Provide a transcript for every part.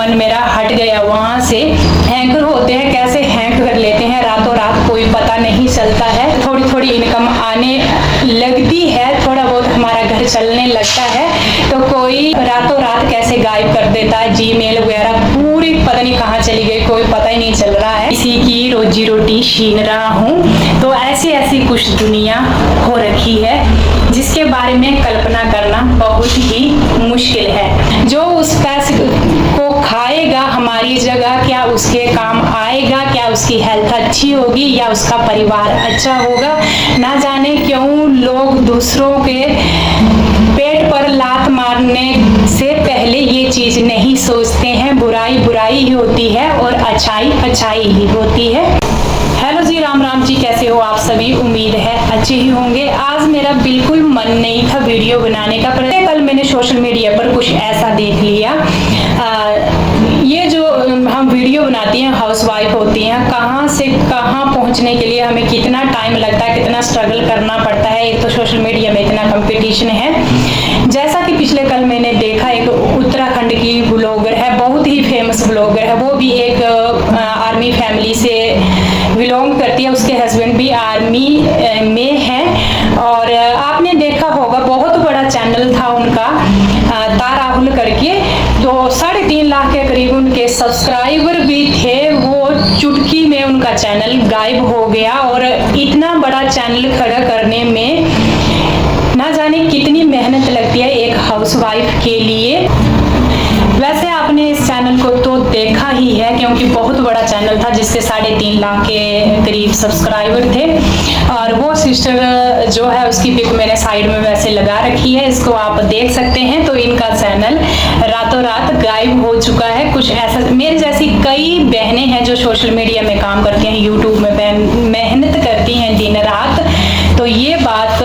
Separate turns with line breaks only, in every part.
मन मेरा हट गया वहाँ से। हैंकर होते हैं, कैसे हैंक कर लेते हैं रातों रात, कोई पता नहीं चलता है। थोड़ी थोड़ी इनकम आने लगती है, थोड़ा बहुत हमारा घर चलने लगता है, तो कोई रातों रात कैसे गायब कर देता है। जीमेल वगैरह पूरी पता नहीं कहाँ चली गई, कोई पता ही नहीं चल रहा है। इसी की रोजी रोटी छीन रहा हूँ। तो ऐसी ऐसी कुछ दुनिया हो रखी है जिसके बारे में कल्पना करना बहुत ही मुश्किल है। जो उस पैसे को खाएगा हमारी जगह, क्या उसके काम आएगा, क्या उसकी हेल्थ अच्छी होगी या उसका परिवार अच्छा होगा। ना जाने क्यों लोग दूसरों के पेट पर लात मारने से पहले ये चीज नहीं सोचते हैं। बुराई बुराई ही होती है और अच्छाई अच्छाई ही होती है। हेलो जी, राम राम जी, कैसे हो आप सभी? उम्मीद है अच्छे ही होंगे। आज मेरा बिल्कुल मन नहीं था वीडियो बनाने का, पर कल मैंने सोशल मीडिया पर कुछ ऐसा देख लिया। ये जो हम वीडियो बनाती हैं, हाउसवाइफ होती हैं, कहाँ से कहाँ पहुँचने के लिए हमें कितना टाइम लगता है, कितना स्ट्रगल करना पड़ता है। एक तो सोशल मीडिया में इतना कंपटीशन है। जैसा कि पिछले कल मैंने देखा, एक उत्तराखंड की ब्लॉगर है, बहुत ही फेमस ब्लॉगर है, वो भी एक आर्मी फैमिली से बिलोंग करती है, उसके हस्बैंड भी आर्मी में है। और आपने देखा होगा, बहुत बड़ा चैनल था उनका, ताराहुल करके, तो 3.5 लाख के करीब उनके सब्सक्राइबर भी थे। वो चुटकी में उनका चैनल गायब हो गया। और इतना बड़ा चैनल खड़ा करने में ना जाने कितनी मेहनत लगती है एक हाउसवाइफ के लिए। वैसे आपने इस चैनल को तो देखा ही है, क्योंकि बहुत बड़ा चैनल था जिससे 3.5 लाख के करीब सब्सक्राइबर थे। और वो सिस्टर जो है, उसकी पिक मैंने साइड में वैसे लगा रखी है, इसको आप देख सकते हैं। तो इनका चैनल रातों रात गायब हो चुका है। कुछ ऐसा, मेरे जैसी कई बहनें हैं जो सोशल मीडिया में काम करती हैं, यूट्यूब में मेहनत करती हैं दिन रात। तो ये बात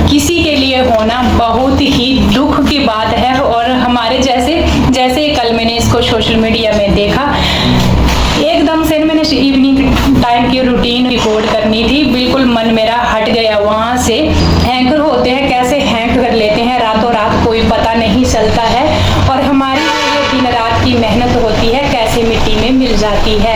किसी के लिए होना बहुत ही दुख की बात है। और हमारे जैसे कल मैंने इसको सोशल मीडिया में देखा, एकदम से मैंने इवनिंग टाइम की रूटीन रिकॉर्ड करनी थी, बिल्कुल मन मेरा हट गया वहाँ से। हैंकर होते हैं, कैसे हैंक कर लेते हैं रातों रात, कोई पता नहीं चलता है। और हमारी ये दिन रात की मेहनत होती है कैसे मिट्टी में मिल जाती है।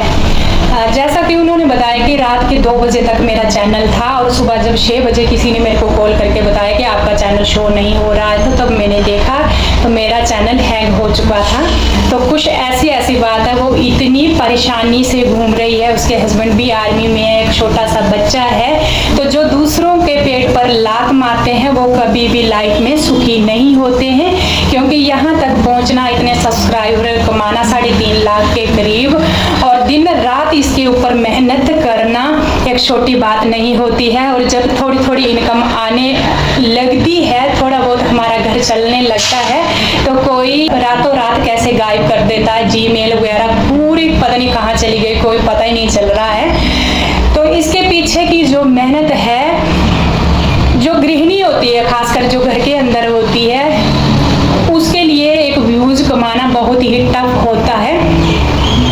जैसा कि उन्होंने बताया कि रात के 2 बजे तक मेरा चैनल था, और सुबह जब 6 बजे किसी ने मेरे को कॉल करके बताया कि आपका चैनल शो नहीं हो रहा है, तो तब मैंने देखा तो मेरा चैनल हैंग हो चुका था। तो कुछ ऐसी बात है, वो इतनी परेशानी से घूम रही है। उसके हस्बैंड भी आर्मी में है, एक छोटा सा बच्चा है। तो जो दूसरों के पेट पर लात मारते हैं वो कभी भी लाइफ में सुखी नहीं होते हैं, क्योंकि यहाँ तक पहुँचना, इतने सब्सक्राइबर कमाना 3.5 लाख के करीब, और दिन रात इसके ऊपर मेहनत करना एक छोटी बात नहीं होती है। और जब थोड़ी थोड़ी इनकम आने लगती है, थोड़ा बहुत हमारा घर चलने लगता है, तो कोई रातों रात कैसे गायब कर देता है। जीमेल वगैरह पूरी पता नहीं कहाँ चली गई, कोई पता ही नहीं चल रहा है। तो इसके पीछे की जो मेहनत है, जो गृहिणी होती है, खासकर जो घर के अंदर होती है, उसके लिए एक व्यूज कमाना बहुत ही टफ होता है,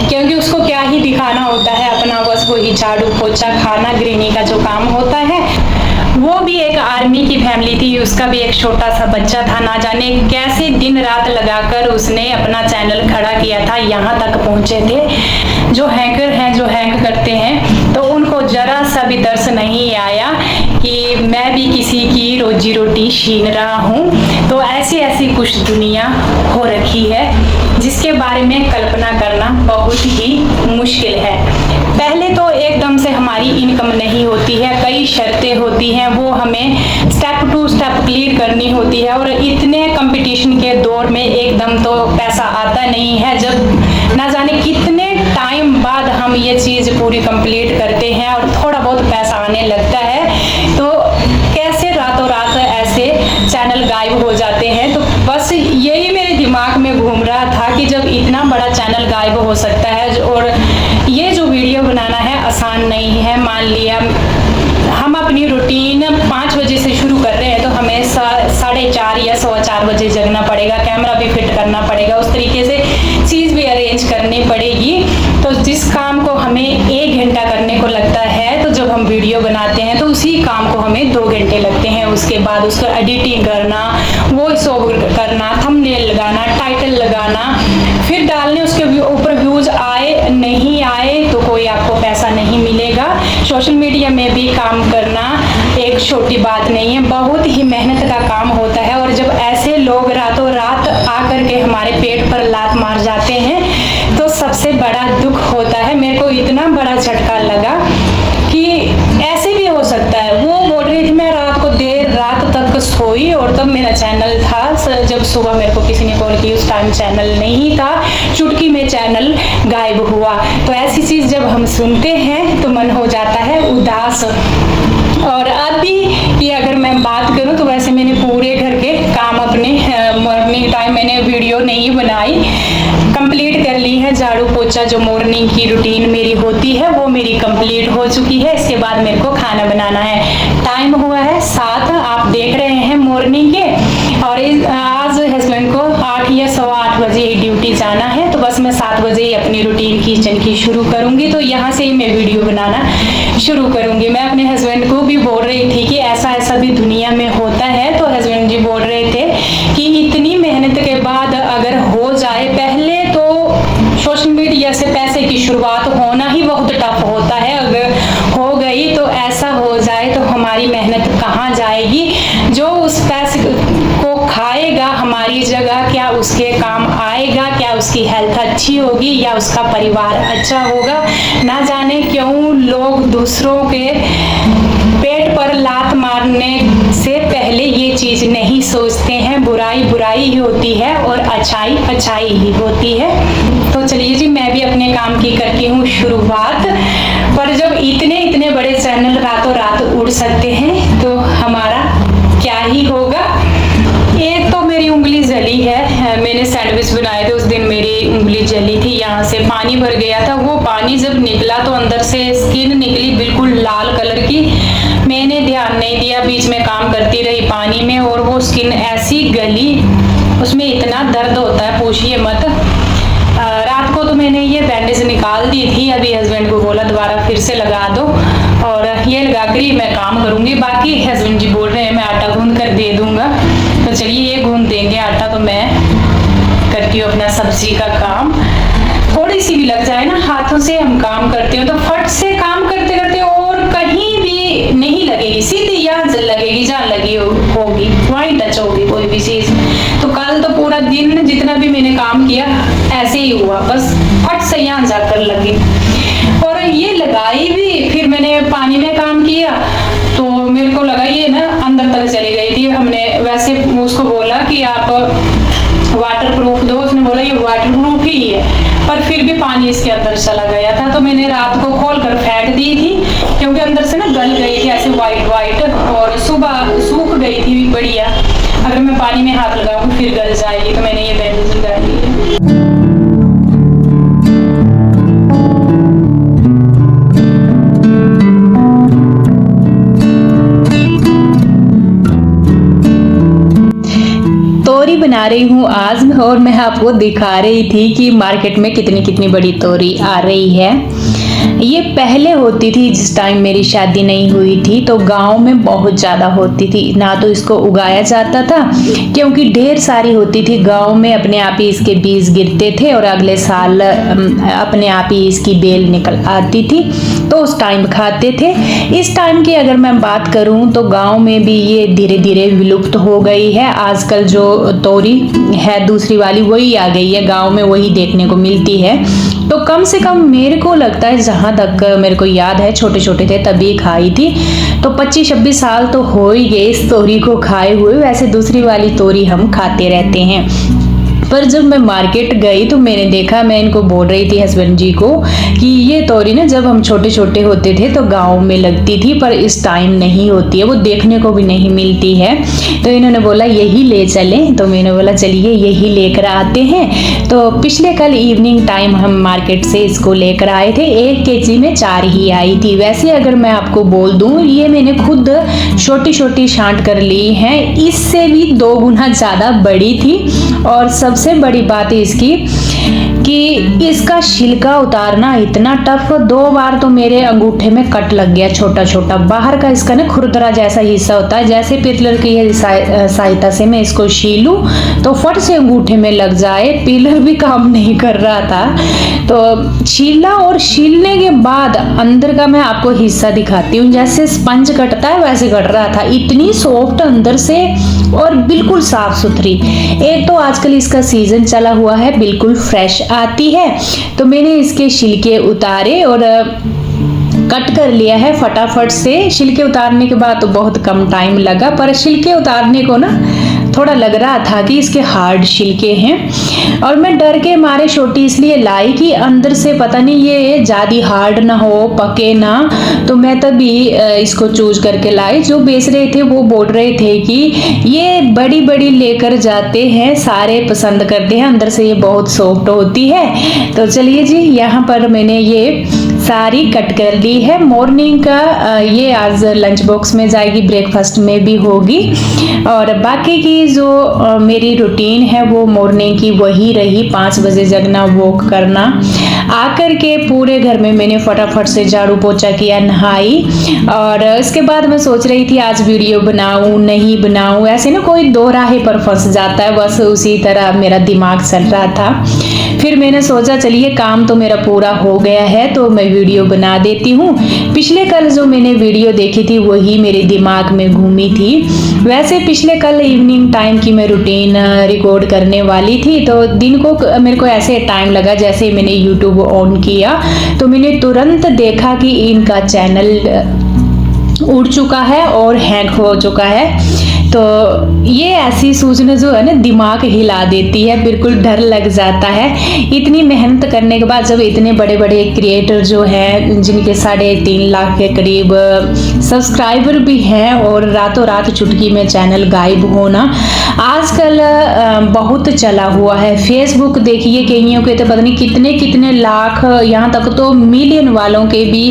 क्योंकि उसको क्या ही दिखाना होता है अपना, बस वही झाड़ू पोछा खाना, गृहिणी का जो काम होता है। वो भी एक आर्मी की फैमिली थी, उसका भी एक छोटा सा बच्चा था। ना जाने कैसे दिन रात लगाकर उसने अपना चैनल खड़ा किया था, यहाँ तक पहुँचे थे। जो हैकर हैं, जो हैक करते हैं, तो उनको जरा सा भी तरस नहीं आया कि मैं भी किसी की रोजी रोटी छीन रहा हूँ। तो ऐसी ऐसी कुछ दुनिया हो रखी है जिसके बारे में कल्पना करना बहुत ही मुश्किल है। पहले तो एकदम से हमारी इनकम नहीं होती है, कई शर्तें होती हैं, वो हमें स्टेप टू स्टेप क्लियर करनी होती है। और इतने कंपटीशन के दौर में एकदम तो पैसा आता नहीं है। जब ना जाने कितने टाइम बाद हम ये चीज़ पूरी कंप्लीट करते हैं और थोड़ा बहुत पैसा आने लगता है, तो कैसे रातों रात ऐसे चैनल गायब हो जाते हैं। तो बस यही मेरे दिमाग में घूम रहा था कि जब इतना बड़ा चैनल गायब हो सकता है, और ये जो वीडियो बनाना है आसान नहीं है। मान लिया हम अपनी रूटीन 5 बजे से शुरू कर रहे हैं, तो हमें 4:30 या 4:15 बजे जगना पड़ेगा, कैमरा भी फिट करना पड़ेगा, उस तरीके से चीज़ भी अरेंज करनी पड़ेगी। तो जिस काम को हमें 1 घंटा करने को लगता है, तो जब हम वीडियो बनाते हैं तो उसी काम को हमें 2 घंटे लगते हैं। उसके बाद उसको एडिटिंग करना, वॉइस ओवर करना, थंबनेल लगाना, टाइटल लगाना, फिर डालने उसके मीडिया में भी काम करना एक छोटी बात नहीं है, बहुत ही मेहनत का काम होता है। और जब ऐसे लोग रातों रात आकर के हमारे पेट पर लात मार जाते हैं तो सबसे बड़ा दुख होता है। मेरे को इतना बड़ा झटका लगा कि ऐसे भी हो सकता है। वो बोल रही थी मैं रात को देर रात तक सोई और तब मेरा चैनल था, जब सुबह मेरे को किसी ने कॉल की उस टाइम चैनल नहीं था, चुटकी में चैनल गायब हुआ। तो ऐसी चीज़ जब हम सुनते हैं तो मन हो जाता है उदास। और अभी की अगर मैं बात करूं तो वैसे मैंने पूरे घर के काम अपने मॉर्निंग टाइम मैंने वीडियो नहीं बनाई, कंप्लीट कर ली है। झाड़ू पोछा जो मॉर्निंग की रूटीन मेरी होती है वो मेरी कंप्लीट हो चुकी है। इसके बाद मेरे को खाना बनाना है। टाइम हुआ है 7, आप देख रहे हैं मॉर्निंग के। और आज हस्बैंड को 8 या 8:15 बजे ड्यूटी जाना है, तो बस मैं 7 बजे ही अपनी रूटीन किचन की शुरू करूंगी। तो यहाँ से ही मैं वीडियो बनाना शुरू करूंगी। मैं अपने हस्बैंड को भी बोल रही थी कि ऐसा ऐसा भी दुनिया में होता है। तो हस्बैंड जी बोल रहे थे कि इतनी मेहनत के बाद अगर हो जाए, पहले तो सोशल मीडिया से पैसे की शुरुआत होना ही बहुत टफ होता है, अगर हो गई तो ऐसा हो जाए तो हमारी मेहनत कहाँ जाएगी। जो उस पैसे को खाएगा हमारी जगह, क्या उसके काम आएगा, क्या उसकी हेल्थ अच्छी होगी या उसका परिवार अच्छा होगा। ना जाने क्यों लोग दूसरों के पेट पर लात मारने से पहले ये चीज नहीं सोचते हैं। बुराई बुराई ही होती है और अच्छाई अच्छाई ही होती है। तो चलिए जी, मैं भी अपने काम की करती हूँ शुरुआत। पर जब इतने इतने बड़े चैनल रातों रात उड़ सकते हैं तो हमारा क्या ही होगा। एक तो मेरी उंगली जली है, मैंने सैंडविच बनाए थे उस दिन मेरी उंगली जली थी, यहाँ से पानी भर गया था। वो पानी जब निकला तो अंदर से स्किन निकली बिल्कुल लाल कलर की। मैंने ध्यान नहीं दिया, बीच में काम करती रही पानी में और वो स्किन ऐसी गली, उसमें इतना दर्द होता है पूछिए मत। रात को तो मैंने ये बैंडेज निकाल दी थी, अभी हस्बैंड को बोला दोबारा फिर से लगा दो और ये लगा कर ही मैं काम करूंगी। बाकी हस्बैंड जी बोल रहे हैं मैं आटा गूंद कर दे दूंगा, तो चलिए ये गूंद देंगे आटा, तो मैं करती हूँ अपना सब्जी का काम। थोड़ी सी भी लग जाए ना हाथों से हम काम करते हो तो फट से काम करते करते और कहीं भी नहीं लगेगी, सीधी यहाँ लगेगी जहाँ लगी होगी वहीं टच होगी कोई भी चीज। तो कल तो पूरा दिन जितना भी मैंने काम किया ऐसे ही हुआ, बस फट से यहाँ जाकर लगी। और ये लगाई भी, फिर मैंने पानी में काम किया तो मेरे को लगा ये ना अंदर तक चली गई थी। हमने वैसे उसको बोला कि आप वाटर प्रूफ दो, उसने बोला ये वाटर प्रूफ ही है, पर फिर भी पानी इसके अंदर चला गया था। तो मैंने रात को खोल कर फेंक दी थी क्योंकि अंदर से ना गल गई थी ऐसे वाइट वाइट, और सुबह सूख गई थी बढ़िया। अगर मैं पानी में हाथ लगाऊंगी फिर गल जाएगी, तो मैंने ये बैंडेज लगा ली है। तोरी बना रही हूँ आज, और मैं आपको दिखा रही थी कि मार्केट में कितनी कितनी बड़ी तोरी आ रही है। ये पहले होती थी जिस टाइम मेरी शादी नहीं हुई थी, तो गांव में बहुत ज़्यादा होती थी। ना तो इसको उगाया जाता था क्योंकि ढेर सारी होती थी गांव में, अपने आप ही इसके बीज गिरते थे और अगले साल अपने आप ही इसकी बेल निकल आती थी, तो उस टाइम खाते थे। इस टाइम की अगर मैं बात करूं तो गांव में भी ये धीरे धीरे विलुप्त हो गई है। आजकल जो तोरी है दूसरी वाली वही आ गई है, गाँव में वही देखने को मिलती है। तो कम से कम मेरे को लगता है, जहाँ तक मेरे को याद है, छोटे छोटे थे तभी खाई थी, तो 25-26 साल तो हो ही गए इस तोरी को खाए हुए। वैसे दूसरी वाली तोरी हम खाते रहते हैं। पर जब मैं मार्केट गई तो मैंने देखा, मैं इनको बोल रही थी हस्बैंड जी को कि ये तोरी ना जब हम छोटे छोटे होते थे तो गांव में लगती थी, पर इस टाइम नहीं होती है, वो देखने को भी नहीं मिलती है। तो इन्होंने बोला यही ले चलें, तो मैंने बोला चलिए यही लेकर आते हैं। तो पिछले कल इवनिंग टाइम हम मार्केट से इसको लेकर आए थे। 1 केजी में 4 ही आई थी। वैसे अगर मैं आपको बोल दूँ, ये मैंने खुद छोटी छोटी छांट कर ली हैं, इससे भी 2 गुना ज़्यादा बड़ी थी। और सबसे बड़ी बात है इसकी कि इसका छिलका उतारना इतना टफ, 2 बार तो मेरे अंगूठे में कट लग गया छोटा छोटा। बाहर का इसका ना खुरदरा जैसा हिस्सा होता है, जैसे पिलर की सहायता से मैं इसको छीलूं तो फट से अंगूठे में लग जाए। पिलर भी काम नहीं कर रहा था, तो छीला और छीलने के बाद अंदर का मैं आपको हिस्सा दिखाती हूँ। जैसे स्पंज कटता है वैसे कट रहा था, इतनी सॉफ्ट अंदर से और बिल्कुल साफ सुथरी। एक तो आजकल इसका सीजन चला हुआ है, बिल्कुल फ्रेश आती है, तो मैंने इसके छिलके उतारे और कट कर लिया है फटाफट से। छिलके उतारने के बाद तो बहुत कम टाइम लगा, पर छिलके उतारने को ना थोड़ा लग रहा था कि इसके हार्ड छिलके हैं, और मैं डर के मारे छोटी इसलिए लाई कि अंदर से पता नहीं ये ज्यादा हार्ड ना हो, पके ना, तो मैं तभी इसको चूज करके लाई। जो बेच रहे थे वो बोल रहे थे कि ये बड़ी बड़ी लेकर जाते हैं, सारे पसंद करते हैं, अंदर से ये बहुत सॉफ्ट होती है। तो चलिए जी, यहाँ पर मैंने ये सारी कट कर ली है। मॉर्निंग का ये आज लंच बॉक्स में जाएगी, ब्रेकफास्ट में भी होगी, और बाकी की जो मेरी रूटीन है वो मॉर्निंग की वही रही। 5 बजे जगना, वॉक करना, आकर के पूरे घर में मैंने फटाफट से झाड़ू पोछा किया, नहाई, और इसके बाद मैं सोच रही थी आज वीडियो बनाऊं नहीं बनाऊं, ऐसे ना कोई दो राहे पर फंस जाता है, बस उसी तरह मेरा दिमाग चल रहा था। फिर मैंने सोचा चलिए काम तो मेरा पूरा हो गया है तो मैं वीडियो बना देती हूँ। पिछले कल जो मैंने वीडियो देखी थी वही मेरे दिमाग में घूमी थी। वैसे पिछले कल इवनिंग टाइम की मैं रूटीन रिकॉर्ड करने वाली थी, तो दिन को मेरे को ऐसे टाइम लगा जैसे मैंने यूट्यूब ऑन किया तो मैंने तुरंत देखा कि इनका चैनल उड़ चुका है और हैक हो चुका है। तो ये ऐसी सूचना जो है ना दिमाग हिला देती है, बिल्कुल डर लग जाता है। इतनी मेहनत करने के बाद जब इतने बड़े बड़े क्रिएटर जो हैं जिनके 3.5 लाख के करीब सब्सक्राइबर भी हैं, और रातों रात चुटकी में चैनल गायब होना आजकल बहुत चला हुआ है। फेसबुक देखिए, कईयों के तो पता नहीं कितने कितने लाख, यहाँ तक तो मिलियन वालों के भी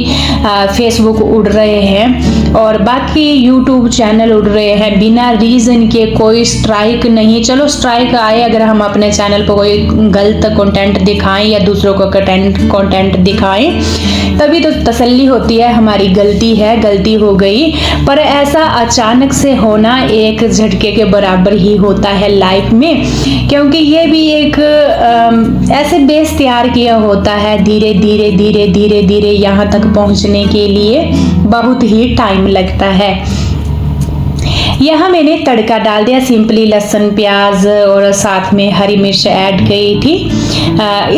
फेसबुक उड़ रहे हैं, और बाकी यूट्यूब चैनल उड़ रहे हैं बिना रीजन के। कोई स्ट्राइक नहीं, चलो स्ट्राइक आए अगर हम अपने चैनल पर कोई गलत कंटेंट दिखाएं या दूसरों को कंटेंट दिखाएं तभी तो तसल्ली होती है हमारी गलती है, गलती हो गई। पर ऐसा अचानक से होना एक झटके के बराबर ही होता है लाइफ में, क्योंकि ये भी एक ऐसे बेस तैयार किया होता है, धीरे धीरे धीरे धीरे धीरे यहाँ तक पहुँचने के लिए बहुत ही टाइम लगता है। यहाँ मैंने तड़का डाल दिया, सिंपली लहसुन प्याज और साथ में हरी मिर्च ऐड की थी।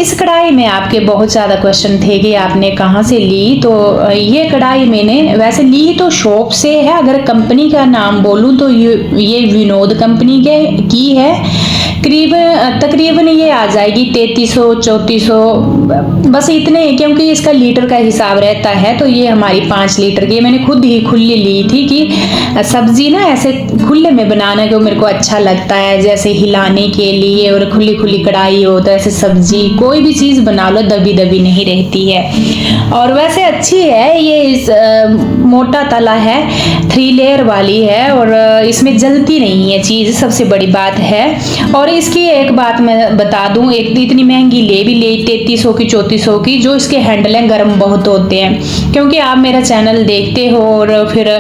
इस कढ़ाई में आपके बहुत ज़्यादा क्वेश्चन थे कि आपने कहाँ से ली, तो ये कढ़ाई मैंने वैसे ली तो शॉप से है। अगर कंपनी का नाम बोलूँ तो ये विनोद कंपनी की है। तकरीबन ये आ जाएगी 3300-3400 बस इतने, क्योंकि इसका लीटर का हिसाब रहता है। तो ये हमारी 5 लीटर की मैंने खुद ही खुली ली थी कि सब्जी ना ऐसे खुले में बनाने को मेरे को अच्छा लगता है, जैसे हिलाने के लिए, और खुली खुली कढ़ाई हो तो ऐसे सब्जी कोई भी चीज़ बना लो दबी दबी नहीं रहती है। और वैसे अच्छी है ये, मोटा तला है, 3 लेयर वाली है, और इसमें जलती नहीं है चीज़, सबसे बड़ी बात है। और इसकी एक बात मैं बता दूं, एक इतनी महंगी ले 3300 की 3400 की, जो इसके हैंडल हैं गर्म बहुत होते हैं, क्योंकि आप मेरा चैनल देखते हो और फिर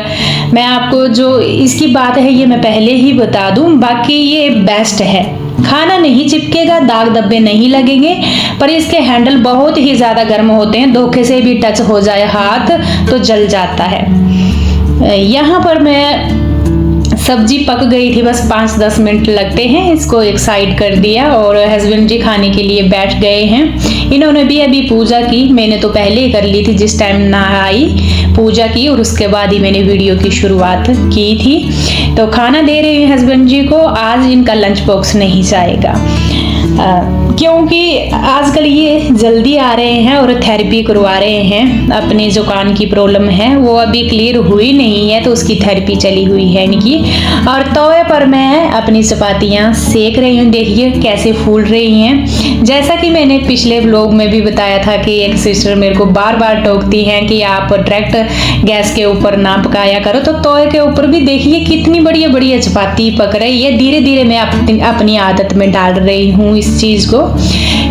मैं आपको जो इसकी बात है ये मैं पहले ही बता दूं। बाकी ये बेस्ट है, खाना नहीं चिपकेगा, दाग धब्बे नहीं लगेंगे, पर इसके हैंडल बहुत ही ज़्यादा गर्म होते हैं, धोखे से भी टच हो जाए हाथ तो जल जाता है। यहाँ पर मैं सब्जी पक गई थी, बस 5-10 मिनट लगते हैं, इसको एक साइड कर दिया, और हस्बैंड जी खाने के लिए बैठ गए हैं। इन्होंने भी अभी पूजा की, मैंने तो पहले ही कर ली थी, जिस टाइम नहाई पूजा की और उसके बाद ही मैंने वीडियो की शुरुआत की थी। तो खाना दे रही हूँ हस्बैंड जी को। आज इनका लंच बॉक्स नहीं जाएगा, क्योंकि आजकल ये जल्दी आ रहे हैं और थेरेपी करवा रहे हैं। अपने जो कान की प्रॉब्लम है वो अभी क्लियर हुई नहीं है, तो उसकी थेरेपी चली हुई है इनकी। और तवे पर मैं अपनी चपातियाँ सेक रही हूँ, देखिए कैसे फूल रही हैं। जैसा कि मैंने पिछले व्लॉग में भी बताया था कि एक सिस्टर मेरे को बार बार टोकती हैं कि आप डायरेक्ट गैस के ऊपर ना पकाया करो, तो तवे के ऊपर भी देखिए कितनी बढ़िया बढ़िया चपाती पक रही है। धीरे धीरे मैं अपनी आदत में डाल रही हूँ इस इस चीज़ को,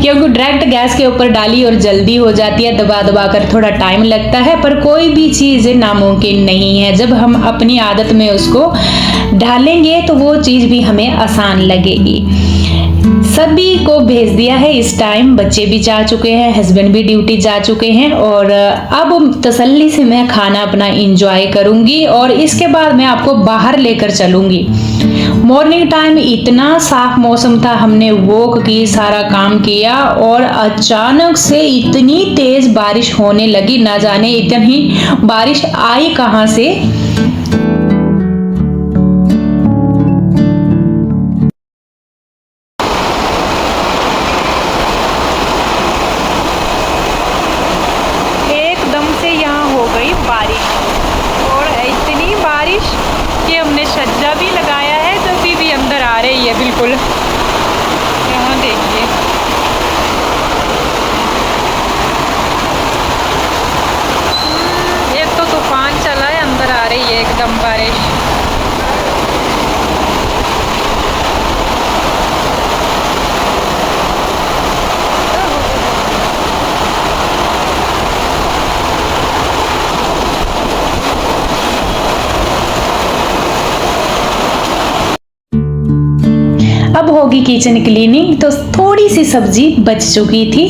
क्योंकि डायरेक्ट गैस के ऊपर डाली और जल्दी हो जाती है, दबा दबा कर थोड़ा टाइम लगता है, पर कोई भी चीज़ नामुमकिन नहीं है। जब हम अपनी आदत में उसको ढालेंगे तो वो चीज़ भी हमें आसान लगेगी। सभी को भेज दिया है इस टाइम, बच्चे भी जा चुके हैं, हस्बैंड भी ड्यूटी जा चुके हैं, और अब तसल्ली से मैं खाना अपना इंजॉय करूंगी और इसके बाद मैं आपको बाहर लेकर चलूंगी। मॉर्निंग टाइम इतना साफ मौसम था, हमने वॉक की, सारा काम किया और अचानक से इतनी तेज बारिश होने लगी, ना जाने इतनी बारिश आई कहां से। सज्जा भी लगाया है तो भी अंदर आ रही है बिल्कुल। यहाँ देखिए, एक तो तूफान चला है, अंदर आ रही है एकदम बारिश। अब होगी किचन क्लीनिंग, तो थोड़ी सी सब्जी बच चुकी थी,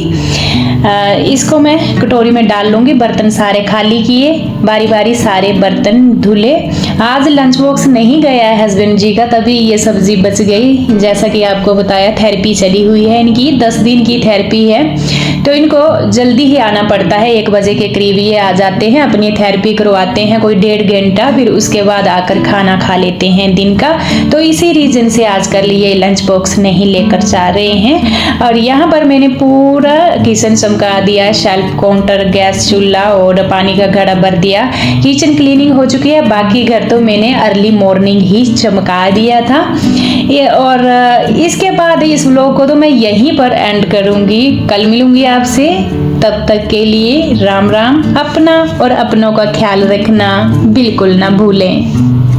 इसको मैं कटोरी में डाल लूँगी। बर्तन सारे खाली किए, बारी बारी सारे बर्तन धुले। आज लंच बॉक्स नहीं गया है हस्बैंड जी का, तभी ये सब्जी बच गई। जैसा कि आपको बताया, थेरेपी चली हुई है इनकी, 10 दिन की थेरेपी है, तो इनको जल्दी ही आना पड़ता है। 1 बजे के करीब ये आ जाते हैं, अपनी थेरेपी करवाते हैं कोई 1.5 घंटा, फिर उसके बाद आकर खाना खा लेते हैं दिन का। तो इसी रीजन से आजकल ये लंच बॉक्स नहीं लेकर जा रहे हैं। और यहाँ पर मैंने पूरा किचन चमका दिया, शेल्फ, काउंटर, गैस चूल्हा और पानी का घड़ा भर दिया। किचन क्लीनिंग हो चुकी है, बाकी घर तो मैंने अर्ली मॉर्निंग ही चमका दिया था। और इसके बाद इस व्लॉग को तो मैं यहीं पर एंड करूंगी। कल मिलूंगी आपसे, तब तक के लिए राम राम। अपना और अपनों का ख्याल रखना बिल्कुल ना भूलें।